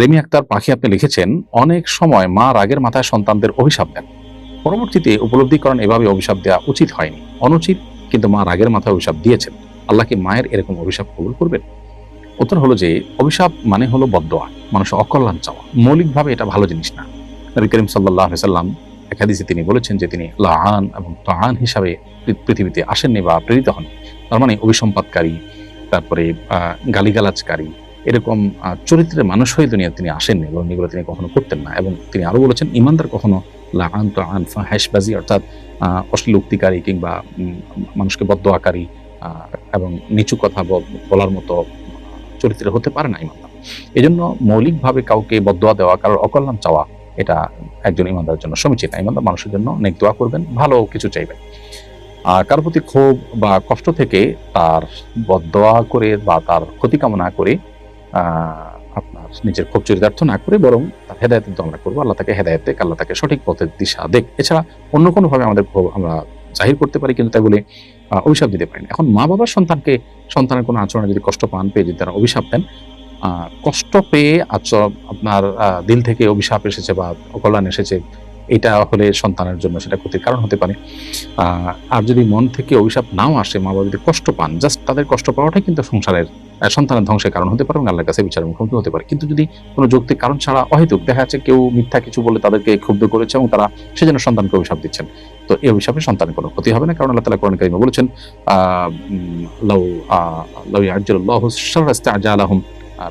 Remi Akter পাখি আপনি লিখেছেন, অনেক সময় মা রাগের মাথায় সন্তানদের অভিশাপ দেন, পরবর্তীতে উপলব্ধি করেন এভাবে অভিশাপ দেওয়া উচিত হয়নি, অনুচিত, কিন্তু মা রাগের মাথায় অভিশাপ দিয়েছেন, আল্লাহ কি মায়ের এরকম অভিশাপ কবুল করবেন? উত্তর হলো যে অভিশাপ মানে হলো বদদোয়া, মানুষের অকল্যাণ চাওয়া। মৌলিকভাবে এটা ভালো জিনিস না। নবী করিম সাল্লাল্লাহু আলাইহি সাল্লাম এক হাদিসে তিনি বলেছেন যে তিনি লাআন এবং তাআন হিসাবে পৃথিবীতে আসেননি বা প্রেরিত হন। তার মানে অভিসম্পাদকারী, তারপরে গালিগালাজকারী, এরকম চরিত্রের মানুষ হয়ে দুনিয়াতে তিনি আসেননি, এবং এগুলো তিনি কখনো করতেন না। এবং তিনি আরো বলেছেন, ইমানদার কখনো লাআন তাআন ফাহিশবাজি অর্থাৎ অশ্লীল উক্তিকারী কিংবা মানুষকে বদদোয়াকারী এবং নিচু কথা বলার মতো চরিত্রের হতে পারে না ইমানদার। এজন্য মৌলিকভাবে কাউকে বদদোয়া দেওয়া, কারোর অকল্যাণ চাওয়া, এটা একজন ইমানদারের জন্য সমীচীন না। ইমানদার মানুষের জন্য নেক দোয়া করবেন, ভালো কিছু চাইবেন। কারোর প্রতি ক্ষোভ বা কষ্ট থেকে তার বদদোয়া করে বা তার ক্ষতি কামনা করে আপনার নিজের ক্ষোভ চরিতার্থ না করে বরং তার হেদায়েতের দোয়া করবো, আল্লাহ তাকে হেদায়েত দেখ, আল্লাহ তাকে সঠিক পথের দিশা দেখ। এছাড়া অন্য কোনো ভাবে আমাদের ক্ষোভ আমরা জাহির করতে পারি, কিন্তু তাই বলে অভিশাপ দিতে পারি না। এখন মা বাবার সন্তানের কোনো আচরণে যদি কষ্ট পান পেয়ে যদি তারা অভিশাপ দেন, কষ্ট পেয়ে আপনার দিল থেকে অভিশাপ এসেছে বা অকল্যাণ এসেছে, এটা হলে সন্তানের জন্য সেটা ক্ষতির কারণ হতে পারে। আর যদি মন থেকে অভিশাপ নাও আসে, মা বাবা যদি কষ্ট পান, জাস্ট তাদের কষ্ট পাওয়াটাই কিন্তু সন্তানের ধ্বংসের কারণ হতে পারে এবং আল্লাহর কাছে বিচারের মুখোমুখি হতে পারে। কিন্তু যদি কোনো যৌক্তিক কারণ ছাড়া অহেতুক দেখা যাচ্ছে কেউ মিথ্যা কিছু বলে তাদেরকে ক্ষুব্ধ করেছে এবং তারা সেজন্য সন্তানকে অভিশাপ দিচ্ছেন, তো এই অভিশাপে সন্তানের কোনো ক্ষতি হবে না, কারণ আল্লাহ তাআলা কোরআন কারীমে বলেছেন, লাউ ইয়াজ্জালুল্লাহু শাররা ইসতা'জালাহুম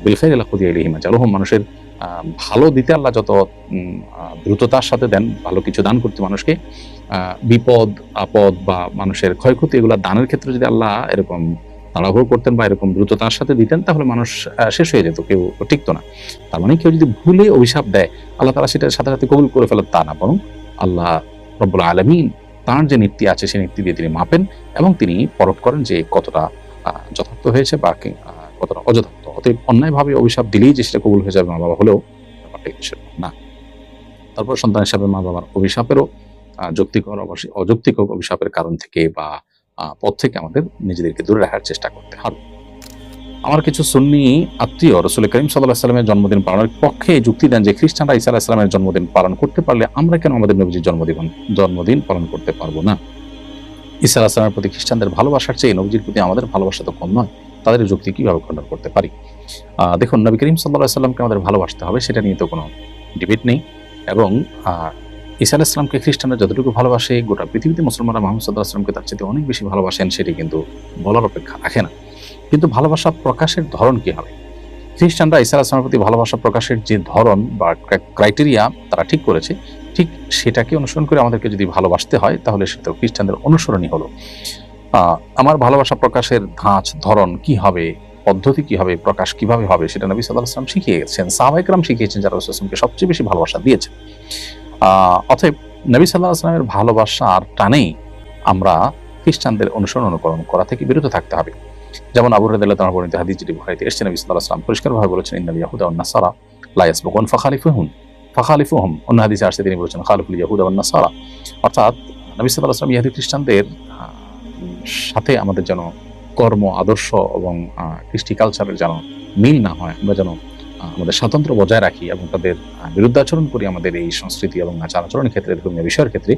বিল খাইরি লাকুদিয়া ইলাইহিম আজালুহুম। মানুষের ভালো দিতে আল্লাহ যত দ্রুততার সাথে দেন, ভালো কিছু দান করতে মানুষকে, বিপদ আপদ বা মানুষের ক্ষয়ক্ষতি এগুলা দানের ক্ষেত্রে যদি আল্লাহ এরকম তাড়াহুড়ো করতেন বা এরকম দ্রুততার সাথে দিতেন, তাহলে মানুষ শেষ হয়ে যেত, কেউ টিকতো না। তার মানে কেউ যদি ভুলে অভিশাপ দেয়, আল্লাহ তাআলা সেটার সাথে সাথে কবুল করে ফেলেন তা না, বরং আল্লাহ রব্বুল আলামিন তার যে নীতি আছে সেই নীতি দিয়ে তিনি মাপেন এবং তিনি পরখ করেন যে কতটা যথার্থ হয়েছে বা কতটা অযথার্থ। অতএব অন্যায়ভাবে অভিশাপ দিলেই যে সেটা কবুল হয়ে যাবে মা বাবা হলেও ব্যাপারটা সেরকম না। তারপর সন্তান হিসাবে মা বাবার অভিশাপেরও যৌক্তিক অযৌক্তিক অভিশাপের কারণ থেকে বা পথ থেকে আমাদের নিজেদেরকে দূরে রাখার চেষ্টা করতে হবে। আমার কিছু সুন্নি আত্মীয় রাসূল করিম সাল্লাল্লাহু আলাইহি ওয়াসাল্লামের জন্মদিন পালনের পক্ষে যুক্তি দেন যে খ্রিস্টানরা ঈসা আলাইহিস সালামের জন্মদিন পালন করতে পারলে আমরা কেন আমাদের নবীজির জন্মদিন পালন করতে পারবো না? ঈসা আলাইহিস সালামের প্রতি খ্রিস্টানদের ভালোবাসার চেয়ে নবীজির প্রতি আমাদের ভালোবাসা তো কম নয়। তাদের যুক্তি কিভাবে খণ্ডন করতে পারি? দেখুন, নবী করিম সাল্লাল্লাহু আলাইহি ওয়াসাল্লামকে আমাদের ভালোবাসতে হবে, সেটা নিয়ে তো কোনো ডিবেট নেই। এবং ঈসা আলাইহিস সালামকে খ্রিস্টানরা যতটুকু ভালোবাসে, গোটা পৃথিবীতে মুসলমানরা মুহাম্মদ সাল্লাল্লাহু আলাইহি ওয়াসাল্লামকে তার চেয়ে অনেক বেশি ভালোবাসেন, সেটি কিন্তু বলার অপেক্ষা রাখে না। কিন্তু ভালোবাসা প্রকাশের ধরন কি হবে? খ্রিস্টানরা ঈসা আলাইহিস সালামের প্রতি ভালোবাসা প্রকাশের যে ধরন বা ক্রাইটেরিয়া তারা ঠিক করেছে, ঠিক সেটাকে অনুসরণ করে আমাদেরকে যদি ভালোবাসতে হয়, তাহলে সেটা খ্রিস্টানদের অনুসরণই হলো। আমার ভালোবাসা প্রকাশের ধাঁচ ধরন কি হবে, পদ্ধতি কি হবে, প্রকাশ কিভাবে হবে, সেটা নবী সাল্লাল্লাহু আলাইহি ওয়াসাল্লাম শিখিয়ে গেছেন, সাহাবায়ে কেরাম শিখিয়েছেন, যারা রাসূল সাল্লাল্লাহু আলাইহি ওয়াসাল্লামকে সবচেয়ে বেশি ভালোবাসা দিয়েছেন। অতএব নবী সাল্লাল্লাহু আলাইহি ওয়াসাল্লামের ভালোবাসার টানেই আমরা খ্রিস্টানদের অনুকরণ করা থেকে বিরত থাকতে হবে। যেমন আবু হুরায়রা রাদিয়াল্লাহু তাআলা বর্ণিত হাদিস যেটি বুখারীতে এসেছে, নবী সাল্লাল্লাহু আলাইহি ওয়াসাল্লাম পরিষ্কারভাবে বলেছেন, ইন্নাল ইয়াহুদা ওয়ান নাসারা লা ইয়াসবিকুন ফাখালিফুহুম। অন্য হাদিসে আসছে তিনি বলেছেন, খালিফুল ইয়াহুদা ওয়ান নাসারা। অর্থাৎ নবী সাল্লাল্লাহু আলাইহি ওয়াসাল্লাম ইহুদি খ্রিস্টানদের সাথে আমাদের যেন কর্ম আদর্শ এবং কৃষ্টি কালচারের যেন মিল না হয়, আমরা যেন আমাদের স্বাতন্ত্র্য বজায় রাখি এবং তাদের বিরুদ্ধাচরণ করি আমাদের এই সংস্কৃতি এবং আচার আচরণের ক্ষেত্রে, ধর্মীয় বিষয়ের ক্ষেত্রে,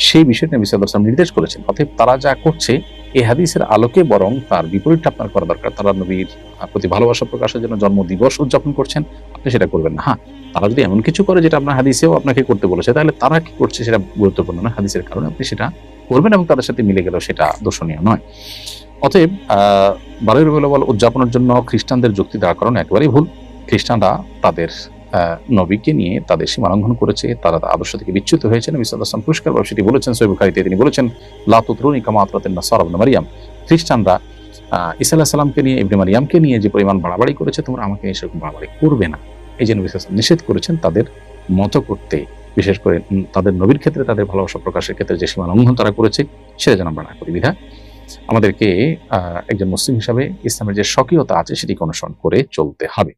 সেই বিষয়টি নবী সাল্লাল্লাহু আলাইহি ওয়াসাল্লাম নির্দেশ করেছেন। অতএব তারা যা করছে এই হাদিসের আলোকে বরং তার বিপরীতটা আপনার করা দরকার। তারা নবীর প্রতি ভালোবাসা প্রকাশের জন্য জন্মদিবস উদযাপন করছেন, আপনি সেটা করবেন না। হ্যাঁ, তারা যদি এমন কিছু করে যেটা আপনার হাদিসেও আপনাকে করতে বলেছে, তাহলে তারা কি করছে সেটা গুরুত্বপূর্ণ না, হাদিসের কারণে আপনি সেটা করবেন এবং তাদের সাথে মিলে গেলেও সেটা দোষণীয় নয়। অতএব 12ই রবিউল আউয়াল উদযাপনের জন্য খ্রিস্টানদের যুক্তি দেওয়ার কারণে একেবারেই ভুল। খ্রিস্টানরা তাদের নবীকে নিয়ে তাদের সীমা লঙ্ঘন করেছে, তারা আদর্শ থেকে বিচ্যুত হয়েছে। নবী সাল্লাল্লাহু আলাইহি ওয়াসাল্লাম পরিষ্কারভাবে সেটি বলেছেন সহিহ বুখারীতে, তিনি বলেছেন, লা তুতরুনি কামা আতরাতিন নাসারা ইবনে মারইয়াম। খ্রিস্টানরা ঈসা আলাইহিস সালামকে নিয়ে, ইবনে মারইয়ামকে নিয়ে যে পরিমাণ বাড়াবাড়ি করেছে, তোমরা আমাকে নিয়ে সেরকম বাড়াবাড়ি করবে না। এই যে নবী সাল্লাল্লাহু আলাইহি ওয়াসাল্লাম নিষেধ করেছেন তাদের মতো করতে, বিশেষ করে তাদের নবীর ক্ষেত্রে তাদের ভালোবাসা প্রকাশের ক্ষেত্রে যে সীমা লঙ্ঘন তারা করেছে, সেটা যেন আমরা না করি। বিধায় আমাদেরকে একজন মুসলিম হিসাবে ইসলামের যে স্বকীয়তা আছে সেটিকে অনুসরণ করে চলতে হবে।